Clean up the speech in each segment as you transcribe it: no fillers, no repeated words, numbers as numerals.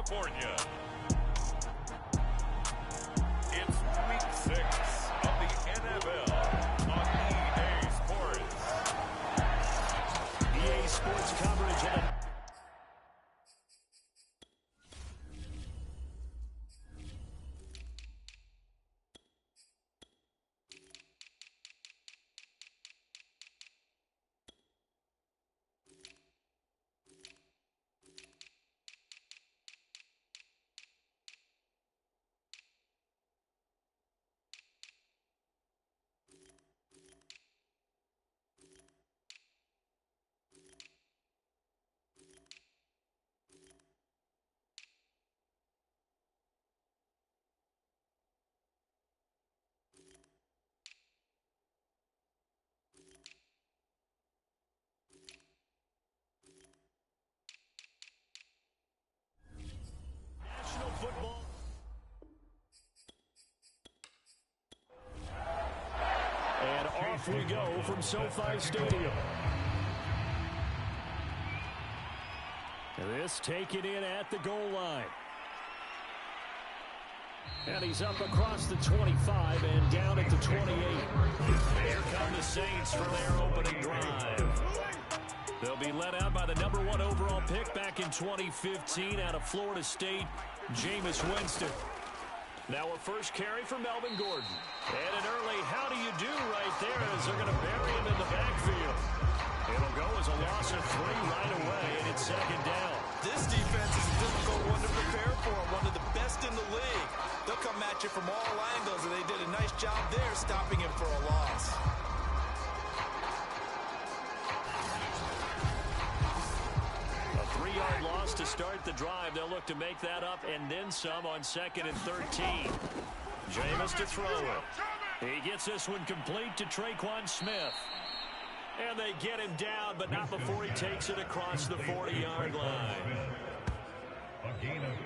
California. It's Week 6 of the NFL on EA Sports. EA Sports coverage of the National Football. And off we go from SoFi Stadium. This taken in at the goal line. And he's up across the 25 and down at the 28. Here come the Saints for their opening drive. They'll be led out by the #1 overall pick back in 2015 out of Florida State, Jameis Winston. Now a first carry for Melvin Gordon. And an early how do you do right there as they're going to bury him in the backfield. It'll go as a loss of 3 right away, and it's second down. This defense is a difficult one to prepare for, one of the best in the league. They'll come at you from all angles, and they did a nice job there stopping him for a loss. A 3-yard loss to start the drive. They'll look to make that up and then some on 2nd and 13. Jameis to throw it. He gets this one complete to Traquan Smith. And they get him down, but not before he takes it across the 40-yard line. I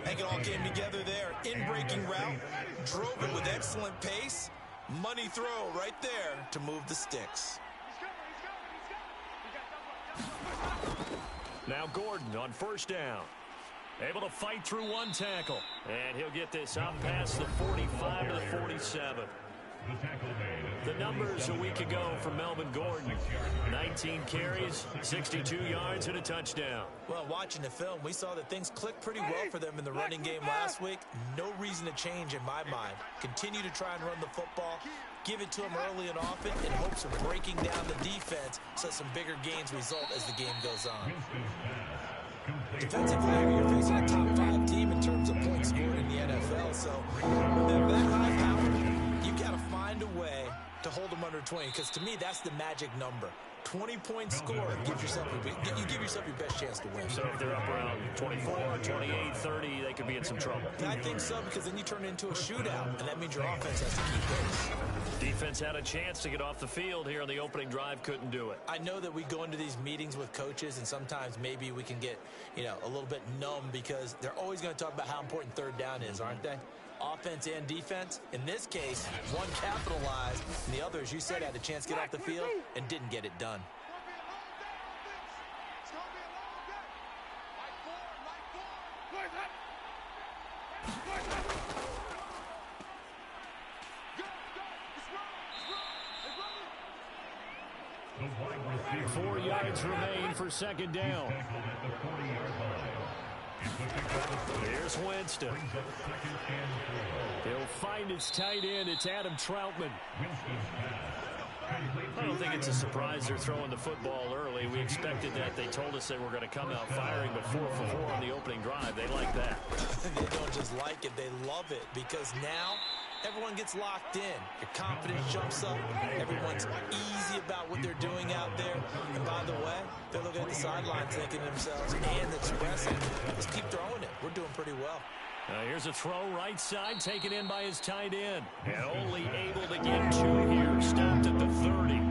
think it all came together there. In-breaking route, drove it with excellent pace. Money throw right there to move the sticks. Now Gordon on first down. Able to fight through one tackle. And he'll get this up past the 45 to the 47. The numbers a week ago for Melvin Gordon. 19 carries, 62 yards, and a touchdown. Well, watching the film, we saw that things clicked pretty well for them in the running game last week. No reason to change in my mind. Continue to try and run the football. Give it to them early and often in hopes of breaking down the defense so some bigger gains result as the game goes on. Defensively, you're facing a top 5 team in terms of points scored in the NFL. So when they're that high power, you've got to find a way to hold them under 20, because to me, that's the magic number. 20 points scored, you give yourself your best chance to win. So if they're up around 24, 28, 30, they could be in some trouble. I think so, because then you turn it into a shootout, and that means your offense has to keep pace. Defense had a chance to get off the field here on the opening drive, couldn't do it. I know that we go into these meetings with coaches, and sometimes maybe we can get, a little bit numb, because they're always going to talk about how important third down is, aren't they? Offense and defense. In this case, one capitalized, and the other, as you said, had a chance to get off the field and didn't get it done. Four yards remain for second down. Here's Winston. He'll find his tight end. It's Adam Troutman. I don't think it's a surprise they're throwing the football early. We expected that. They told us they were going to come out firing before 4 for 4 on the opening drive. They like that. They don't just like it. They love it, because now everyone gets locked in. Your confidence jumps up. Everyone's easy about what they're doing out there. And by the way, they're looking at the sidelines thinking to themselves and expressing, let's keep throwing it. We're doing pretty well. Here's a throw right side, taken in by his tight end. And only able to get 2 here. Stopped at the 30.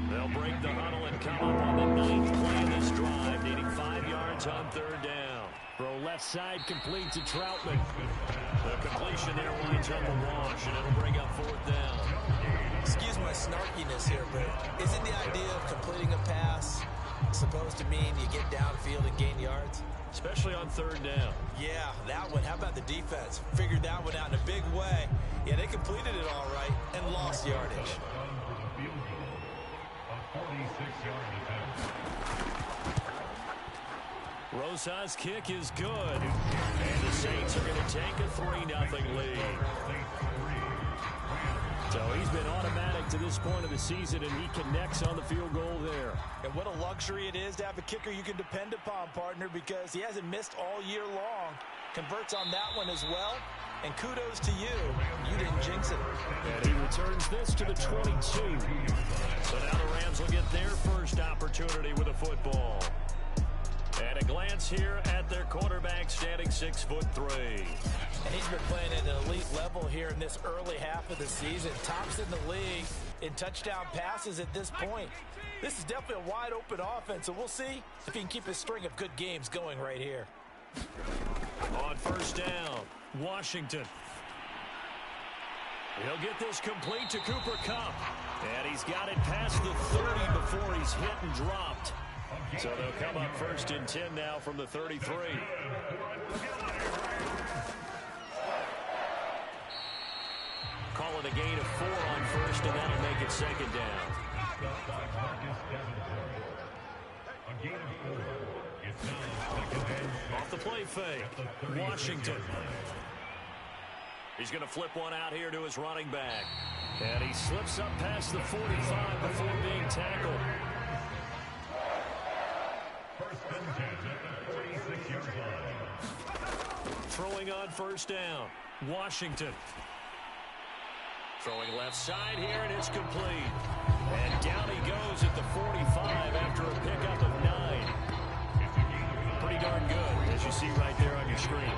They'll break the huddle and come up on the 9th play of this drive, needing 5 yards on third down. Throw left side complete to Troutman. The completion there winds up a wash, and it'll bring up 4th down. Excuse my snarkiness here, but isn't the idea of completing a pass supposed to mean you get downfield and gain yards? especially on third down. Yeah, that one. How about the defense? Figured that one out in a big way. Yeah, they completed it all right and lost yardage. Rosa's kick is good. And the Saints are going to take a 3-0 lead. So he's been automatic to this point of the season, and he connects on the field goal there. And what a luxury it is to have a kicker you can depend upon, partner, because he hasn't missed all year long. Converts on that one as well. And kudos to you. You didn't jinx it. And he returns this to the 22. So now the Rams will get their first opportunity with a football. And a glance here at their quarterback, standing 6'3". And he's been playing at an elite level here in this early half of the season. Tops in the league in touchdown passes at this point. This is definitely a wide open offense, so we'll see if he can keep his string of good games going right here. On first down, Washington. He'll get this complete to Cooper Kupp. And he's got it past the 30 before he's hit and dropped. So they'll come up first and 10 now from the 33. Call it a gain of 4 on first, and that'll make it second down. Off the play fake, Washington. He's going to flip one out here to his running back. And he slips up past the 45 before being tackled. Throwing on first down, Washington. Throwing left side here, and it's complete. And down he goes at the 45 after a pickup of 9. Pretty darn good, as you see right there on your screen.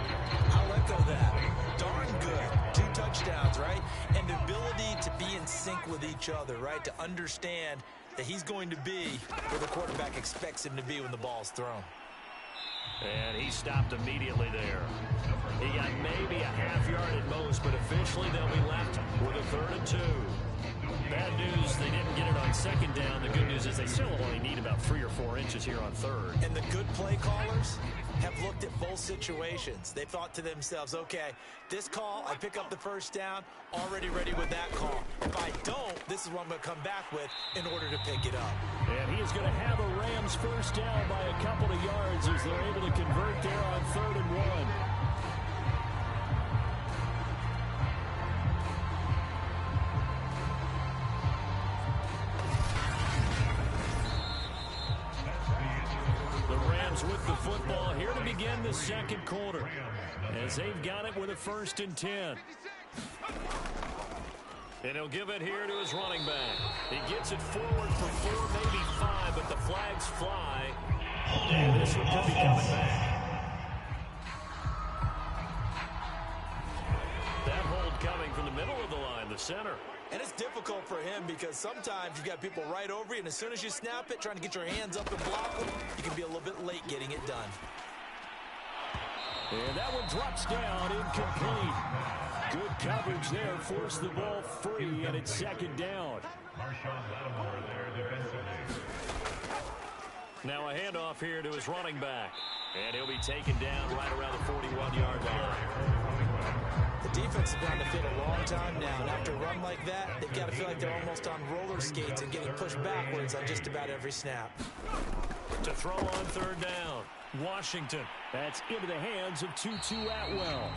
I'll echo that. Darn good. 2 touchdowns, right? And the ability to be in sync with each other, right? To understand that he's going to be where the quarterback expects him to be when the ball's thrown. And he stopped immediately there. He got maybe a half yard at most, but officially they'll be left with a 3rd and 2. Bad news, they didn't get it on second down. The good news is they still only need about 3 or 4 inches here on third. And the good play callers have looked at both situations. They thought to themselves, okay, this call, I pick up the first down, already ready with that call. If I don't, this is what I'm going to come back with in order to pick it up. And he is going to have a Rams first down by a couple of yards as they're able to convert there on 3rd and 1. With the football here to begin the second quarter, as they've got it with a 1st and 10. And he'll give it here to his running back. He gets it forward for 4, maybe 5, but the flags fly. And this one could be coming back. That hold coming from the middle of the line, the center. And it's difficult for him because sometimes you've got people right over you, and as soon as you snap it, trying to get your hands up and block them, you can be a little bit late getting it done. And that one drops down, incomplete. Good coverage there, forced the ball free, and it's second down. Now a handoff here to his running back. And he'll be taken down right around the 41-yard line. The defense has been on the field a long time now, and after a run like that, they've got to feel like they're almost on roller skates and getting pushed backwards on just about every snap. To throw on 3rd down, Washington. That's into the hands of Tutu Atwell.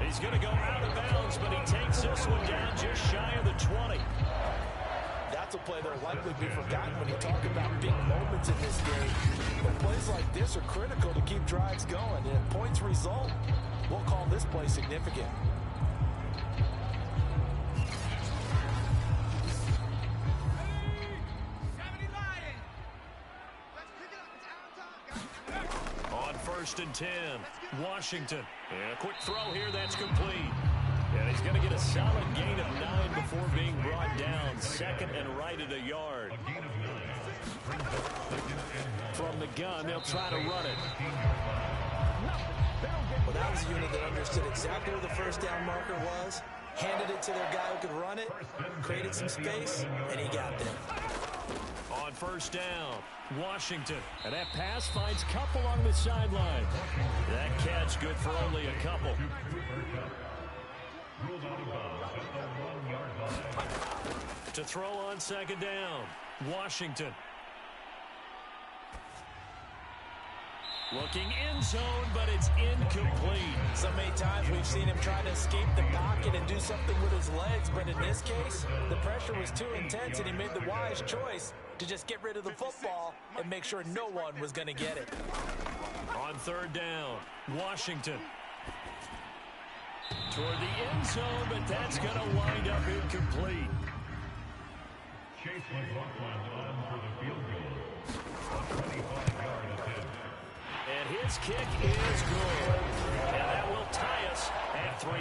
He's going to go out of bounds, but he takes this one down just shy of the 20. That's a play that will likely be forgotten when you talk about big moments in this game. But plays like this are critical to keep drives going, and if points result, we'll call this play significant. On 1st and 10, Washington. And a quick throw here, that's complete. And he's going to get a solid gain of 9 before being brought down. 2nd and right at a yard. From the gun, they'll try to run it. Well, that was a unit that understood exactly where the first down marker was, handed it to their guy who could run it, created some space, and he got there. on first down, Washington. And that pass finds Kupp along the sideline. That catch good for only a couple. To throw on second down, Washington. Looking end zone, but it's incomplete. So many times we've seen him try to escape the pocket and do something with his legs, but in this case, the pressure was too intense, and he made the wise choice to just get rid of the football and make sure no one was going to get it. On third down, Washington. Toward the end zone, but that's going to wind up incomplete. Chase McLaughlin on for the field goal. 25-yard attempt. And his kick is good. And that will tie us at 3-3.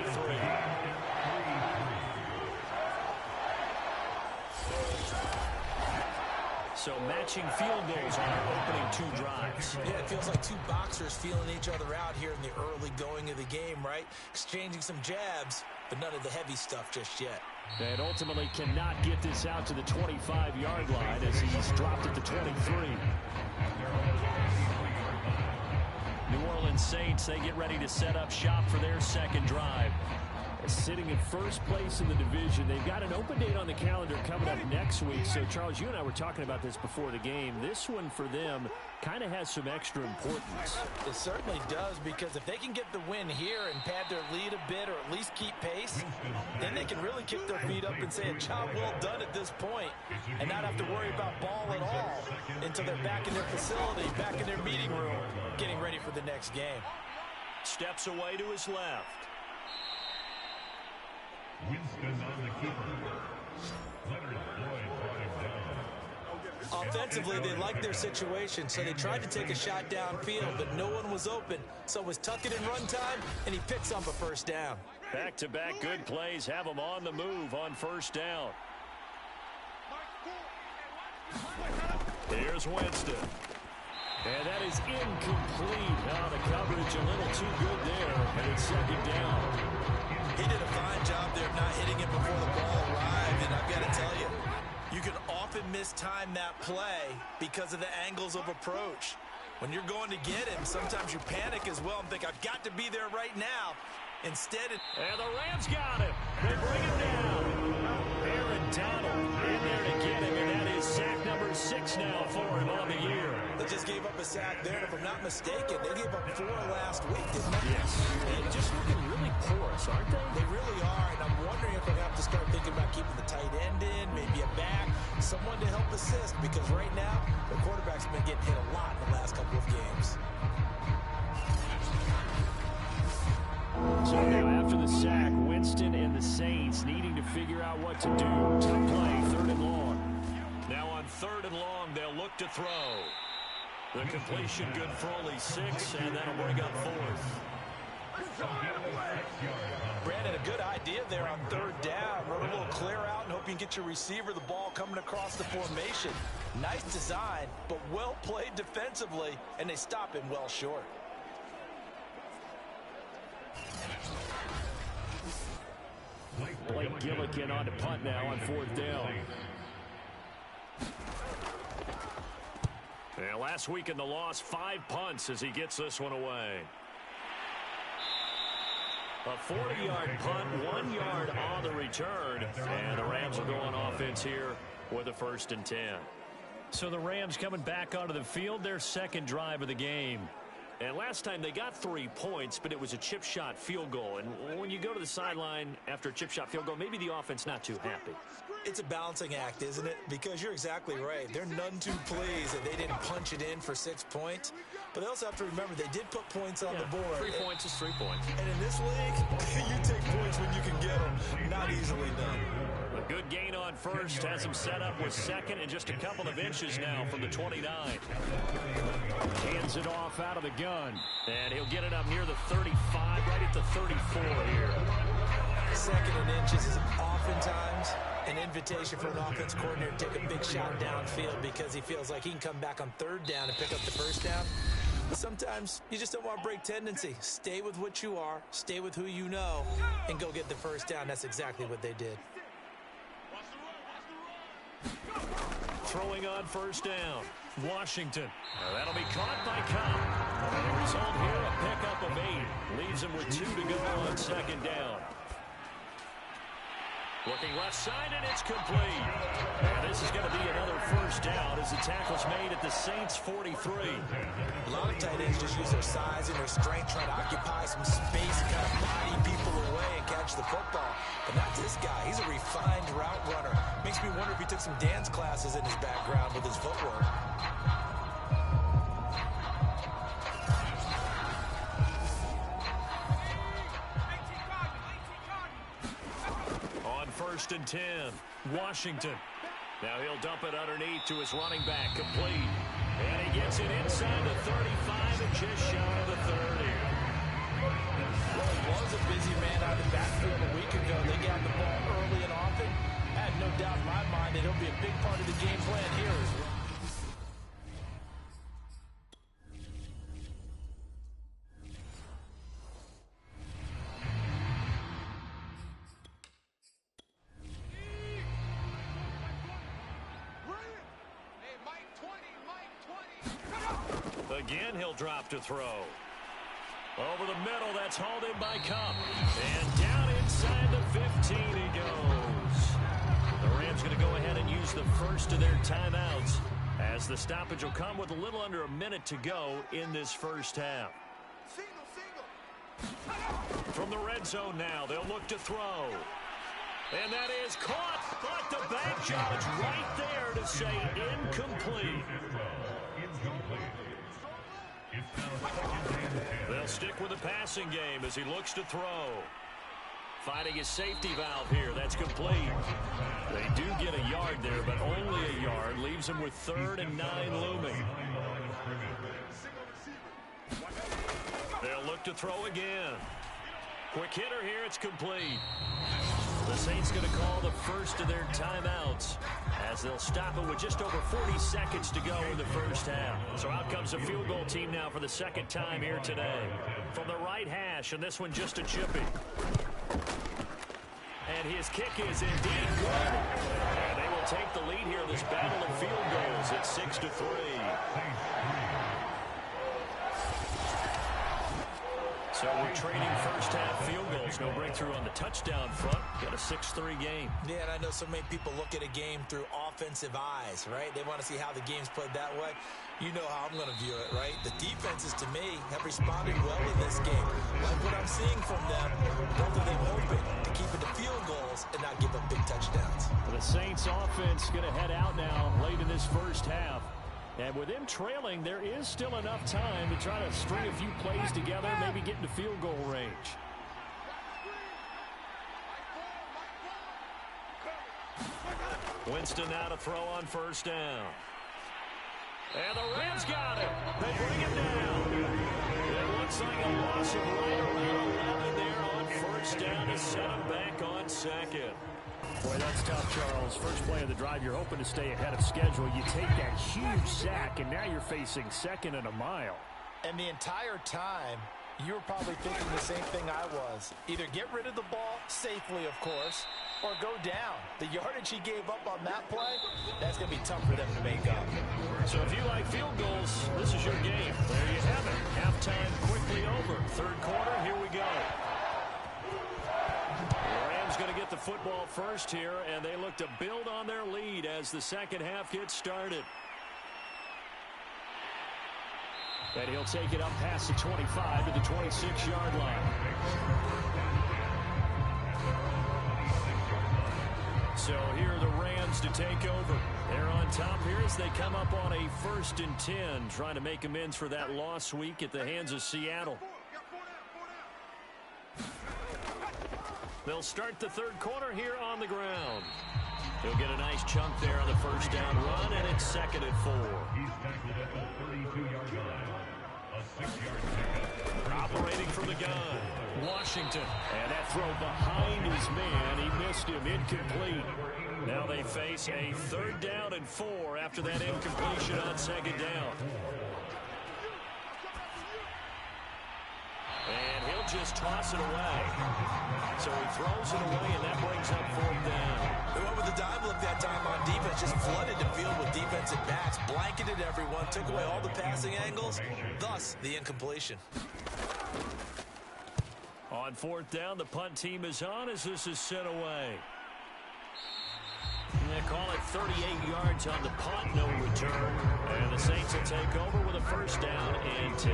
So matching field goals on our opening two drives. Yeah, it feels like two boxers feeling each other out here in the early going of the game, right? Exchanging some jabs, but none of the heavy stuff just yet. And ultimately cannot get this out to the 25-yard line as he's dropped at the 23. New Orleans Saints, they get ready to set up shop for their second drive. Sitting in first place in the division. They've got an open date on the calendar coming up next week. So, Charles, you and I were talking about this before the game. This one for them kind of has some extra importance. It certainly does, because if they can get the win here and pad their lead a bit or at least keep pace, then they can really kick their feet up and say a job well done at this point and not have to worry about ball at all until they're back in their facility, back in their meeting room, getting ready for the next game. Steps away to his left. Winston on the keeper. Leonard Floyd brought him down. Offensively, they liked their situation, so they tried to take a shot downfield, but no one was open. So it was tuck it in run time, and he picks up a first down. Back-to-back good plays have him on the move on first down. Here's Winston. And that is incomplete. Now the coverage a little too good there, and it's second down. He did a fine job there of not hitting it before the ball arrived, and I've got to tell you, you can often mistime that play because of the angles of approach. When you're going to get him, sometimes you panic as well and think, I've got to be there right now. Instead, and the Rams got him. They bring him down. Aaron Donald in there to get him, and that is sack number 6 now for him on the year. They just gave up a sack there, and if I'm not mistaken, they gave up 4 last week, didn't they? Yes. They're just looking really porous, aren't they? They really are, and I'm wondering if they have to start thinking about keeping the tight end in, maybe a back, someone to help assist, because right now, the quarterback's been getting hit a lot in the last couple of games. So now after the sack, Winston and the Saints needing to figure out what to do. Tough play, 3rd and long. Now on 3rd and long, they'll look to throw. The completion good for only 6, and that'll bring up 4th. Brandon, a good idea there on 3rd down. Run a little clear out and hope you can get your receiver the ball coming across the formation. Nice design, but well played defensively, and they stop him well short. Blake Gillikin on to punt now on 4th down. And last week in the loss, 5 punts as he gets this one away. A 40-yard punt, 1 yard on the return. And the Rams will go on offense here with a 1st and 10. So the Rams coming back onto the field, their second drive of the game. And last time they got 3 points, but it was a chip shot field goal. And when you go to the sideline after a chip shot field goal, maybe the offense not too happy. It's a balancing act, isn't it? Because you're exactly right. They're none too pleased that they didn't punch it in for 6 points. But they also have to remember they did put points on the board. 3 points is 3 points. And in this league, you take points when you can get them. Not easily done. A good gain on 1st has him set up with 2nd and just a couple of inches now from the 29. Hands it off out of the gun. And he'll get it up near the 35, right at the 34 here. 2nd and inches is oftentimes an invitation for an offense coordinator to take a big shot downfield because he feels like he can come back on 3rd down and pick up the 1st down. But sometimes you just don't want to break tendency. Stay with what you are, stay with who you know, and go get the 1st down. That's exactly what they did. throwing on first down. Washington. That'll be caught by Cobb. And the result here, a pickup of 8. Leaves him with 2 to go on second down. Looking left side, and it's complete. And this is going to be another first down as the tackle's made at the Saints' 43. A lot of tight ends just use their size and their strength, trying to occupy some space and kind of body people away and catch the football. But not this guy. He's a refined route runner. Makes me wonder if he took some dance classes in his background with his footwork. First and 10, Washington. Now he'll dump it underneath to his running back, complete. And he gets it inside the 35 and just shy of the 30. Well, he was a busy man out of the backfield a week ago. They got the ball early and often. I have no doubt in my mind that he'll be a big part of the game plan here as well. Again, he'll drop to throw. Over the middle, that's hauled in by Cup. And down inside the 15 he goes. The Rams going to go ahead and use the first of their timeouts as the stoppage will come with a little under a minute to go in this first half. From the red zone now, they'll look to throw. And that is caught, but the back judge right there to say incomplete. They'll stick with the passing game as he looks to throw. Finding his safety valve here. That's complete. They do get a yard there, but only a yard. Leaves him with 3rd and 9 looming. They'll look to throw again. Quick hitter here. It's complete. The Saints going to call the first of their timeouts as they'll stop it with just over 40 seconds to go in the first half. So out comes the field goal team now for the second time here today. From the right hash, and this one just a chippy. And his kick is indeed good. And they will take the lead here in this battle of field goals at 6-3. So we're trading first half field goals. No breakthrough on the touchdown front. Got a 6-3 game. Yeah, and I know so many people look at a game through offensive eyes, right? They want to see how the game's played that way. You know how I'm going to view it, right? The defenses, to me, have responded well in this game. Like what I'm seeing from them, both of them hoping to keep it to field goals and not give up big touchdowns. The Saints offense going to head out now late in this first half. And with them trailing, there is still enough time to try to string a few plays together, maybe get into field goal range. Winston now to throw on first down. And the Rams got it. They bring it down. It looks like a loss of right around 11 there on first down to set him back on second. Boy, that's tough, Charles. First play of the drive, you're hoping to stay ahead of schedule. You take that huge sack, and now you're facing 2nd and a mile. And the entire time, you were probably thinking the same thing I was. Either get rid of the ball safely, of course, or go down. The yardage he gave up on that play, that's going to be tough for them to make up. So if you like field goals, this is your game. There you have it. Halftime quickly over. Third quarter, here we go. Going to get the football first here, and they look to build on their lead as the second half gets started. And he'll take it up past the 25 to the 26-yard line. So here are the Rams to take over. They're on top here as they come up on a 1st and 10, trying to make amends for that loss week at the hands of Seattle. They'll start the third quarter here on the ground. He'll get a nice chunk there on the first down run, and it's 2nd and 4. He's tackled at the 32-yard line. A 6-yard pickup. Operating from the gun, Washington. And that throw behind his man. He missed him, incomplete. Now they face a 3rd down and 4 after that incompletion on 2nd down. And he'll just toss it away. So he throws it away, and that brings up 4th down. They went with the dive look that time on defense, just flooded the field with defensive backs, blanketed everyone, took away all the passing angles, thus the incompletion. On fourth down, the punt team is on as this is sent away. They call it 38 yards on the punt, no return. And the Saints will take over with a first down and 10.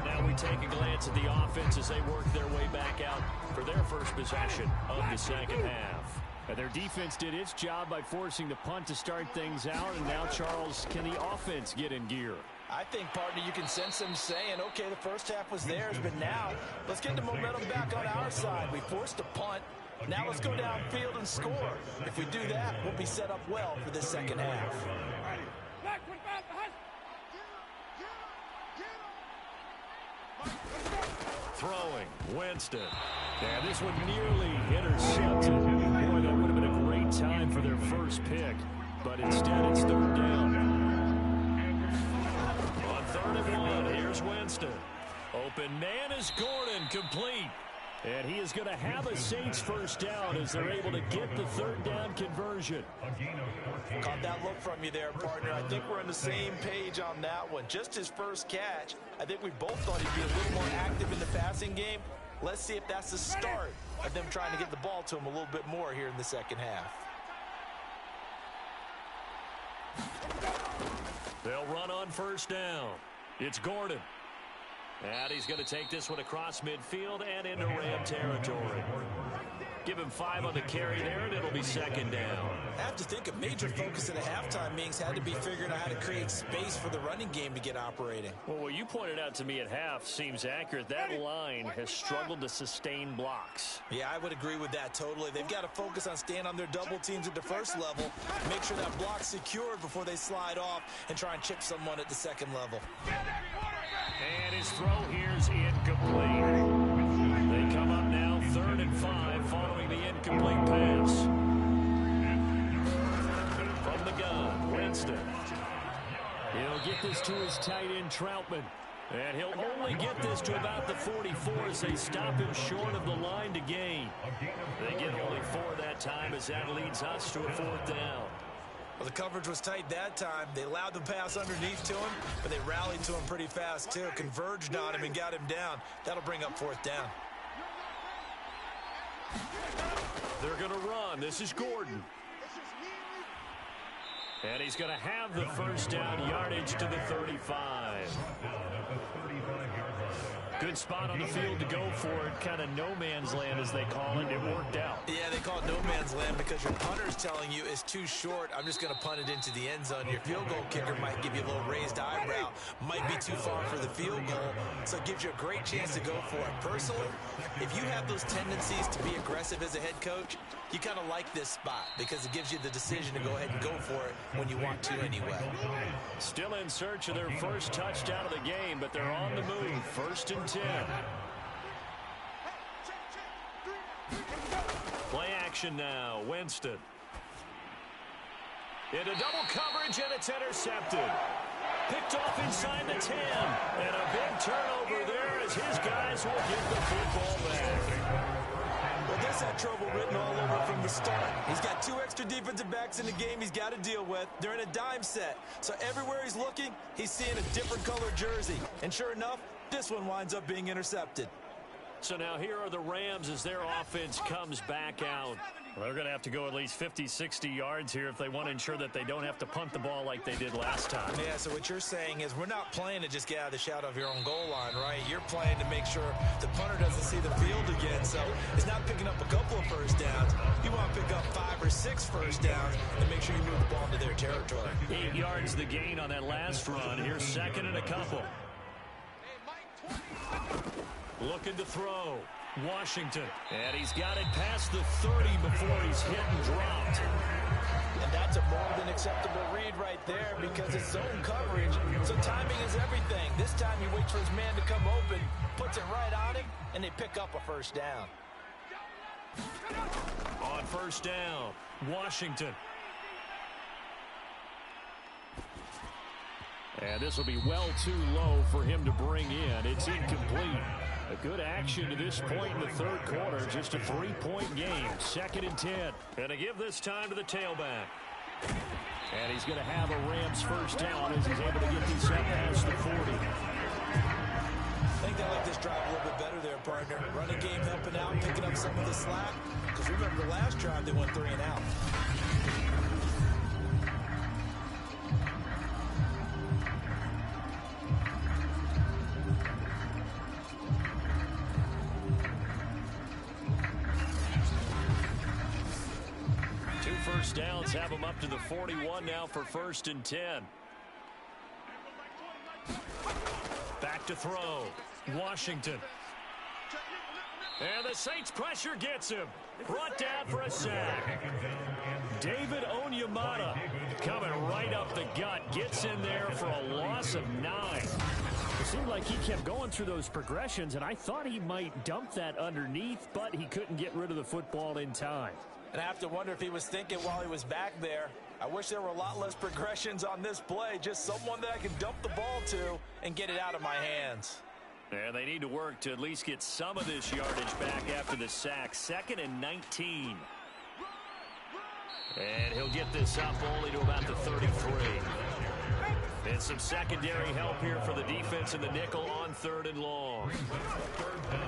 Now we take a glance at the offense as they work their way back out for their first possession of the second half. And their defense did its job by forcing the punt to start things out. And now, Charles, can the offense get in gear? I think, partner, you can sense them saying, okay, the first half was theirs, but now let's get the momentum back on our side. We forced a punt. Now let's go downfield and score. If we do that, we'll be set up well for this second half. Throwing, Winston. And this one nearly intercepted. Boy, that would have been a great time for their first pick. But instead, it's third down. On 3rd and 1, here's Winston. Open man is Gordon, complete. And he is going to have a Saints first down as they're able to get the third down conversion. Caught that look from you there, partner. I think we're on the same page on that one. Just his first catch. I think we both thought he'd be a little more active in the passing game. Let's see if that's the start of them trying to get the ball to him a little bit more here in the second half. They'll run on first down. It's Gordon. And he's going to take this one across midfield and into Ram territory. Give him 5 on the carry there, and it'll be second down. I have to think a major focus at the halftime meetings had to be figuring out how to create space for the running game to get operating. Well, what you pointed out to me at half seems accurate. That line has struggled to sustain blocks. Yeah, I would agree with that totally. They've got to focus on staying on their double teams at the first level, make sure that block's secured before they slide off and try and chip someone at the second level. And his throw here's incomplete. They come up now 3rd and 5 following the incomplete pass. From the gun, Winston. He'll get this to his tight end, Troutman. And he'll only get this to about the 44 as they stop him short of the line to gain. They get only 4 that time as that leads us to a 4th down. Well, the coverage was tight that time. They allowed the pass underneath to him, but they rallied to him pretty fast, too. Converged on him and got him down. That'll bring up 4th down. They're going to run. This is Gordon. And he's going to have the first down, yardage to the 35. Good spot on the field to go for it. Kind of no man's land, as they call it. It worked out. Yeah, they call it no man's land because your punter's telling you it's too short. I'm just going to punt it into the end zone. Your field goal kicker might give you a little raised eyebrow. Might be too far for the field goal. So it gives you a great chance to go for it. Personally, if you have those tendencies to be aggressive as a head coach, you kind of like this spot because it gives you the decision to go ahead and go for it when you want to anyway. Still in search of their first touchdown of the game, but they're on the move. 1st and 10. Play action now. Winston. Into double coverage, and it's intercepted. Picked off inside the 10. And a big turnover there as his guys will get the football back. Well, this had trouble written all over from the start. He's got 2 extra defensive backs in the game he's got to deal with. They're in a dime set. So everywhere he's looking, he's seeing a different color jersey. And sure enough, this one winds up being intercepted. So now here are the Rams as their offense comes back out. Well, they're going to have to go at least 50, 60 yards here if they want to ensure that they don't have to punt the ball like they did last time. Yeah, so what you're saying is we're not playing to just get out of the shadow of your own goal line, right? You're playing to make sure the punter doesn't see the field again. So it's not picking up a couple of first downs. You want to pick up 5 or 6 first downs and make sure you move the ball into their territory. 8 yards the gain on that last run. Here's 2nd and a couple. Looking to throw. Washington. And he's got it past the 30 before he's hit and dropped. And that's a more than acceptable read right there because it's zone coverage. So timing is everything. This time he waits for his man to come open, puts it right on him, and they pick up a first down. On first down, Washington. And this will be well too low for him to bring in. It's incomplete. A good action to this point in the third quarter. Just a 3-point game. 2nd and 10. And to give this time to the tailback. And he's going to have a Rams first down as he's able to get these up past the 40. I think they like this drive a little bit better there, partner. Running game helping out, picking up some of the slack. Because remember, the last drive they went 3 and out. First downs have them up to the 41 now for 1st and 10. Back to throw. Washington. And the Saints pressure gets him. Brought down for a sack. David Onyemata coming right up the gut. Gets in there for a loss of 9. It seemed like he kept going through those progressions, and I thought he might dump that underneath, but he couldn't get rid of the football in time. And I have to wonder if he was thinking while he was back there, I wish there were a lot less progressions on this play. Just someone that I can dump the ball to and get it out of my hands. And they need to work to at least get some of this yardage back after the sack. 2nd and 19. And he'll get this up only to about the 33. And some secondary help here for the defense in the nickel on 3rd and long.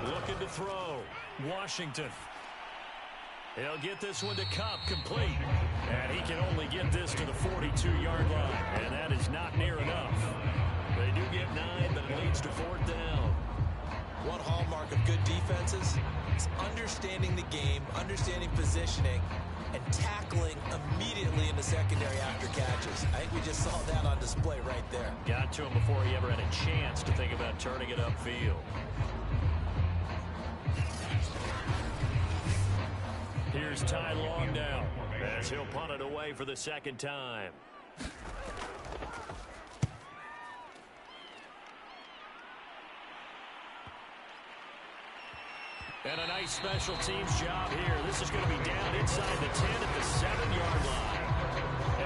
Looking to throw. Washington. He'll get this one to Cup, complete. And he can only get this to the 42-yard line. And that is not near enough. They do get 9, but it leads to 4th down. One hallmark of good defenses is understanding the game, understanding positioning, and tackling immediately in the secondary after catches. I think we just saw that on display right there. Got to him before he ever had a chance to think about turning it upfield. Here's Ty Long down as he'll punt it away for the 2nd time. And a nice special teams job here. This is going to be down inside the 10 at the 7-yard line.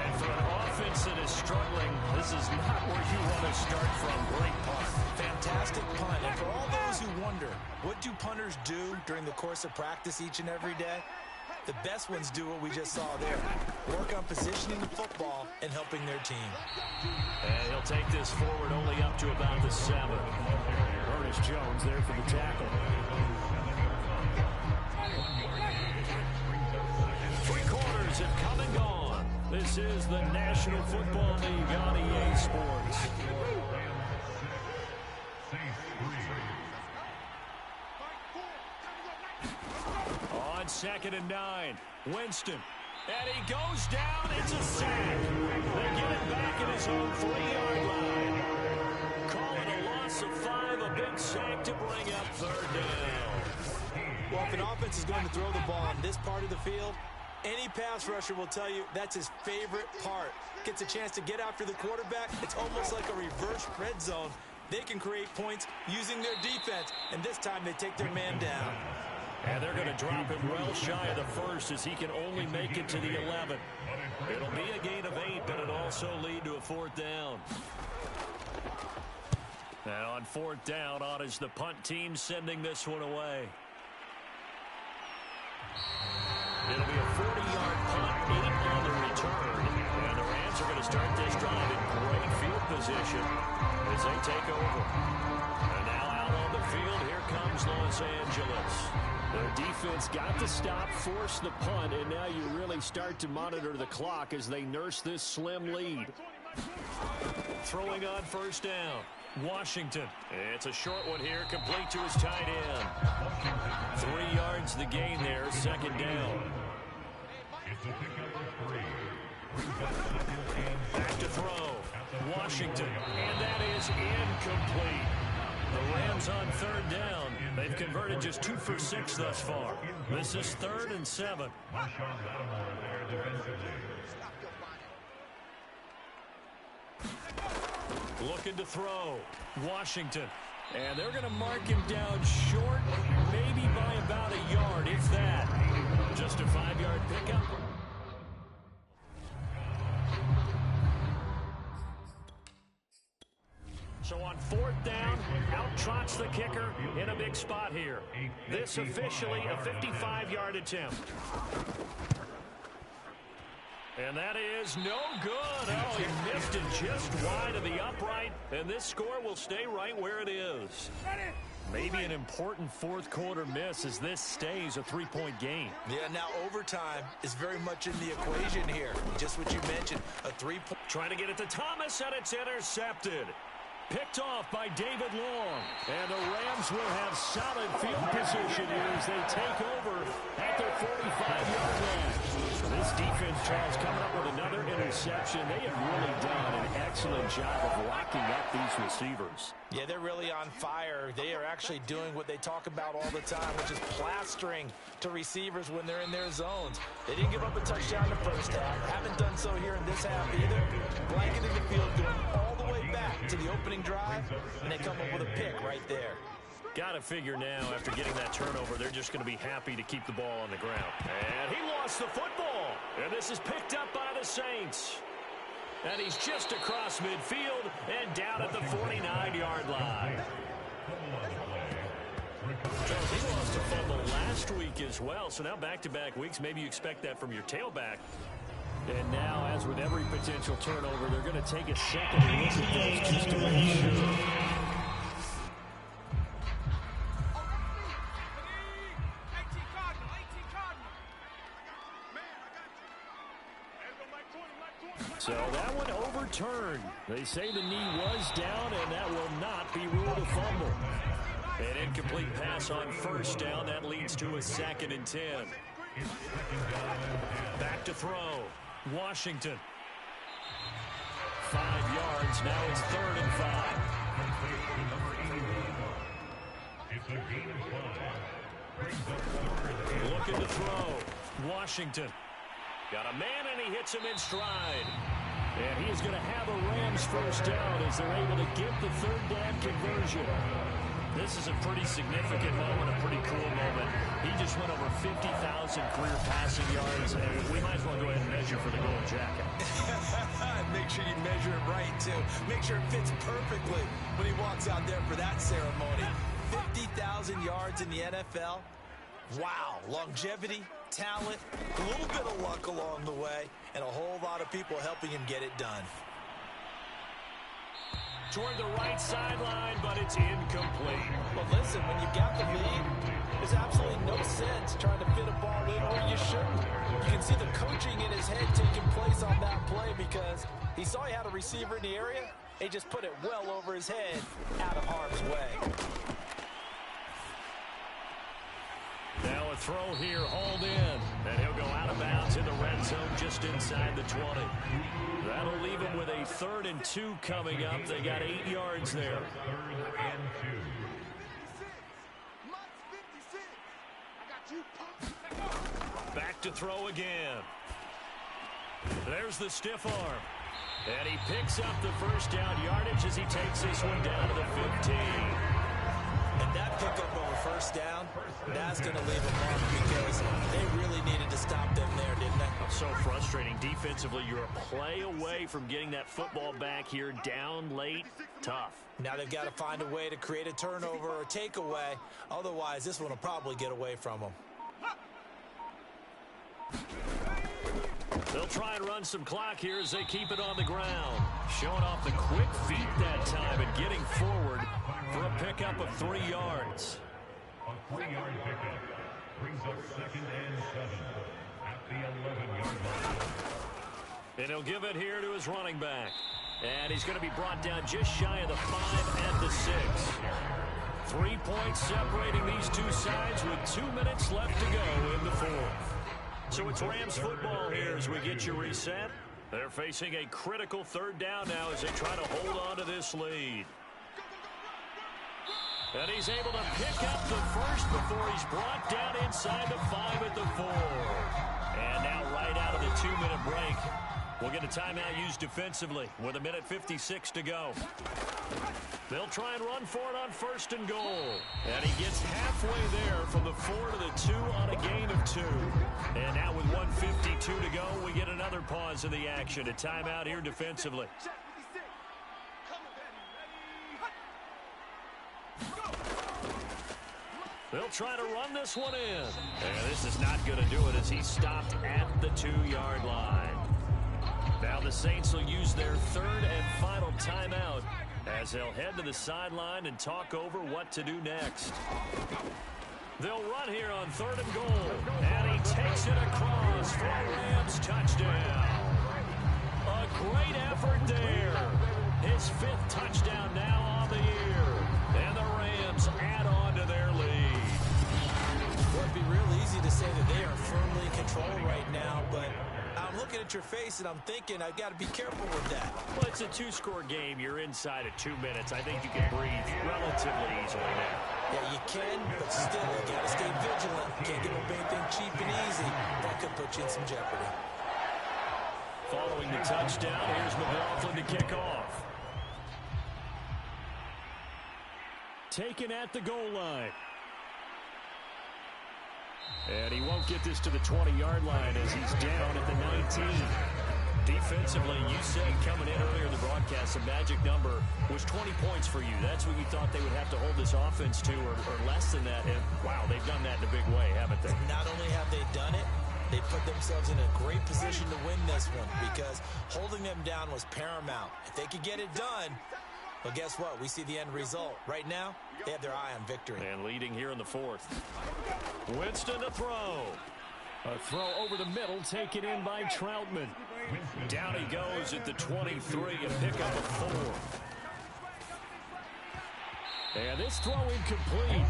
And for an offense that is struggling, this is not where you want to start from. Great punt. Fantastic punt. And for all those who wonder, what do punters do during the course of practice each and every day? The best ones do what we just saw there. Work on positioning the football and helping their team. And he'll take this forward only up to about the 7. Ernest Jones there for the tackle. 3 quarters have come and gone. This is the National Football League on EA Sports. On 2nd and 9, Winston. And he goes down. It's a sack. They get it back at his own 3-yard line. Call it a loss of 5, a big sack to bring up 3rd down. Well, if an offense is going to throw the ball on this part of the field, any pass rusher will tell you that's his favorite part. Gets a chance to get after the quarterback. It's almost like a reverse red zone. They can create points using their defense, and this time they take their man down. And they're going to drop him well shy of the 1st as he can only make it to the 11. It'll be a gain of 8, but it'll also lead to a 4th down. And on 4th down, on is the punt team sending this one away. It'll be a 40-yard punt, 8 on the return. And the Rams are going to start this drive in great field position as they take over. And now out on the field, here comes Los Angeles. Their defense got the stop, forced the punt, and now you really start to monitor the clock as they nurse this slim lead. Throwing on 1st down. Washington. It's a short one here, complete to his tight end. 3 yards the gain there, 2nd down. Back to throw. Washington. And that is incomplete. The Rams on 3rd down. They've converted just 2 for 6 thus far. This is 3rd and 7. Looking to throw. Washington. And they're going to mark him down short, maybe by about a yard, if that. Just a 5-yard pickup. So on 4th down, out trots the kicker in a big spot here. This officially a 55-yard attempt. And that is no good. Oh, he missed it just wide of the upright, and this score will stay right where it is. Maybe an important fourth quarter miss as this stays a 3-point game. Yeah, now overtime is very much in the equation here. Just what you mentioned, a 3-point. Trying to get it to Thomas, and it's intercepted. Picked off by David Long. And the Rams will have solid field position here as they take over at their 45-yard line. This defense, Charles, coming up with another interception. They have really done an excellent job of locking up these receivers. Yeah, they're really on fire. They are actually doing what they talk about all the time, which is plastering to receivers when they're in their zones. They didn't give up a touchdown in the first half. Haven't done so here in this half either. Blanketing the field, going all the way back to the opening drive, and they come up with a pick right there. Got to figure now, after getting that turnover, they're just going to be happy to keep the ball on the ground. And he lost the football. And this is picked up by the Saints. And he's just across midfield and down at the 49-yard line. Charles, he lost a fumble last week as well, so now back-to-back weeks, maybe you expect that from your tailback. And now, as with every potential turnover, they're going to take a second look at those just to make sure. So that one overturned. They say the knee was down, and that will not be ruled a fumble. An incomplete pass on first down. That leads to a 2nd and 10. Back to throw. Washington. 5 yards. Now it's 3rd and 5. Looking to throw. Washington. Got a man, and he hits him in stride. And he is going to have a Rams first down as they're able to get the 3rd down conversion. This is a pretty significant moment, a pretty cool moment. He just went over 50,000 career passing yards, and we might as well go ahead and measure for the gold jacket. Make sure you measure it right, too. Make sure it fits perfectly when he walks out there for that ceremony. 50,000 yards in the NFL. Wow, longevity, talent, a little bit of luck along the way, and a whole lot of people helping him get it done. Toward the right sideline, but it's incomplete. Well, listen, when you've got the lead, there's absolutely no sense trying to fit a ball in where you shouldn't. You can see the coaching in his head taking place on that play because he saw he had a receiver in the area. He just put it well over his head, out of harm's way. Now a throw here, hauled in, and he'll go out of bounds in the red zone just inside the 20. That'll leave him with a 3rd and 2 coming up. They got 8 yards there. Back to throw again. There's the stiff arm. And he picks up the first down yardage as he takes this one down to the 15. And that pickup over first down, that's going to leave a mark because they really needed to stop them there, didn't they? So frustrating. Defensively, you're a play away from getting that football back here down late. Tough. Now they've got to find a way to create a turnover or takeaway. Otherwise, this one will probably get away from them. They'll try and run some clock here as they keep it on the ground. Showing off the quick feet that time and getting forward for a pickup of 3 yards. A 3-yard pickup brings up 2nd and 7 at the 11-yard line. And he'll give it here to his running back. And he's going to be brought down just shy of the 5 and the 6. 3 points separating these two sides with 2 minutes left to go in the 4th. So it's Rams football here as we get you reset. They're facing a critical 3rd down now as they try to hold on to this lead. And he's able to pick up the first before he's brought down inside the 5 at the 4. And now right out of the 2-minute break, we'll get a timeout used defensively with 1:56 to go. They'll try and run for it on 1st and goal. And he gets halfway there from the 4 to the 2 on a gain of 2. And now with 1:52 to go, we get another pause in the action. A timeout here defensively. They'll try to run this one in. And this is not going to do it as he's stopped at the 2-yard line. Now the Saints will use their third and final timeout as they'll head to the sideline and talk over what to do next. They'll run here on 3rd and goal. And he takes it across for a Rams touchdown. A great effort there. His 5th touchdown now on the year. And the Rams add on to their lead. Well, it'd be real easy to say that they are firmly in control right now, but I'm looking at your face and I'm thinking I've got to be careful with that. Well, it's a 2-score game. You're inside at 2 minutes. I think you can breathe relatively easily now. Yeah, you can, but still, you got to stay vigilant. Can't give up anything cheap and easy. That could put you in some jeopardy. Following the touchdown, here's McLaughlin to kick off. Taken at the goal line. And he won't get this to the 20-yard line as he's down at the 19. Defensively, you said coming in earlier in the broadcast, the magic number was 20 points for you. That's what you thought they would have to hold this offense to, or less than that. And, wow, they've done that in a big way, haven't they? Not only have they done it, they put themselves in a great position to win this one because holding them down was paramount. If they could get it done, well, guess what? We see the end result. Right now, they have their eye on victory. And leading here in the 4th. Winston to throw. A throw over the middle, taken in by Troutman. Down he goes at the 23 and pick up a 4. And this throw incomplete.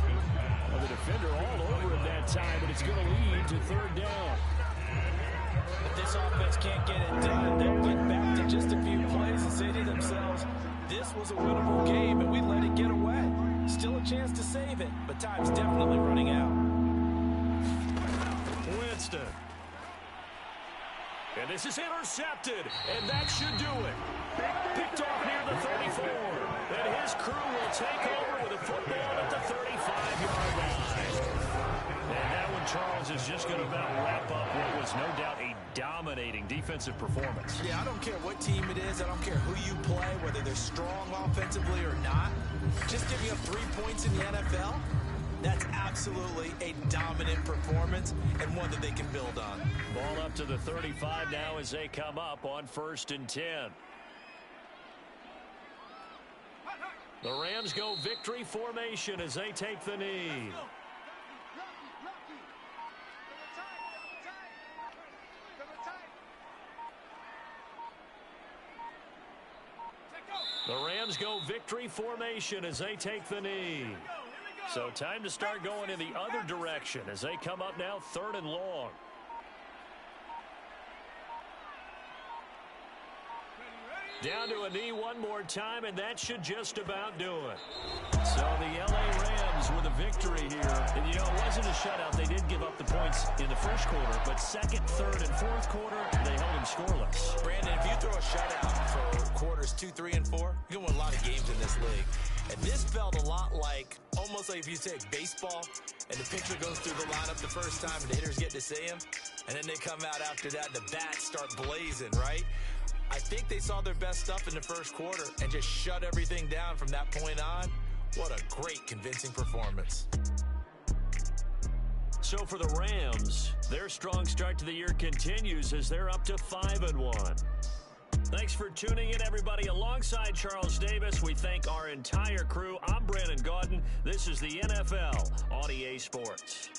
Well, the defender all over him that time, but it's going to lead to 3rd down. If this offense can't get it done, they'll get back to just a few plays and say to themselves, this was a winnable game, and we let it get away. Still a chance to save it, but time's definitely running out. Winston. And this is intercepted, and that should do it. Picked off near the 34. And his crew will take over with a football at the 35-yard line. And that one, Charles, is just going to about wrap up what was no doubt a dominating defensive performance. Yeah, I don't care what team it is. I don't care who you play, whether they're strong offensively or not. Just giving up 3 points in the NFL, that's absolutely a dominant performance and one that they can build on. Ball up to the 35 now as they come up on 1st and 10. The Rams go victory formation as they take the knee. The Rams go victory formation as they take the knee. So time to start going in the other direction as they come up now 3rd and long. Down to a knee one more time, and that should just about do it. So the L.A. Rams with a victory here. And, you know, it wasn't a shutout. They did give up the points in the 1st quarter, but 2nd, 3rd, and 4th quarter, they held them scoreless. Brandon, if you throw a shutout for quarters 2, 3, and 4, you're going to win a lot of games in this league. And this felt a lot like, almost like if you take baseball, and the pitcher goes through the lineup the first time, and the hitters get to see him, and then they come out after that, and the bats start blazing, right? I think they saw their best stuff in the 1st quarter and just shut everything down from that point on. What a great, convincing performance. So for the Rams, their strong start to the year continues as they're up to 5-1. Thanks for tuning in, everybody. Alongside Charles Davis, we thank our entire crew. I'm Brandon Gaudin. This is the NFL on EA Sports.